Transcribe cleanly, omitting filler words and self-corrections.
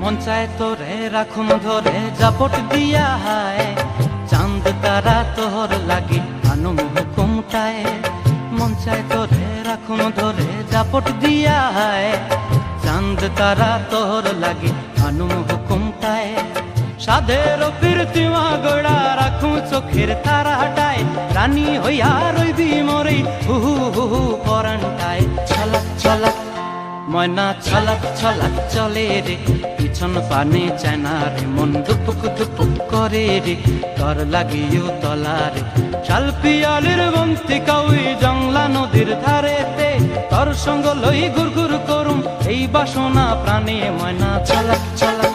মন চায় তোরে রাখুন ধরে জাপট দিয়া হায়, চাঁদ তারা তোর লাগি আনুম হুকুমটায়। মন চায় তোরে রাখুন ধরে জাপট দিয়া হায়, চাঁদ তারা তোর লাগি আনুম হুকুমটায়। সাধের প্রীতিমা গোড়া রাখু চোখের তারা হটায়, রানী হইয়া রইবি মরে হু হু হু হু পরানটায়। ছলাক ছলাক ময়না ছলাক ছলাক চলে রে, পিছন পানে চায় না রে, মন দুপুক দুপুক করে রে, তর লাগিও তলারে। শাল পিয়ালির বন্তি কাউই জংলা নদীর ধারেতে, তর সঙ্গ লই গুড় গুড় করুম এই বাসনা প্রাণে। ময়না ছলাক ছলাক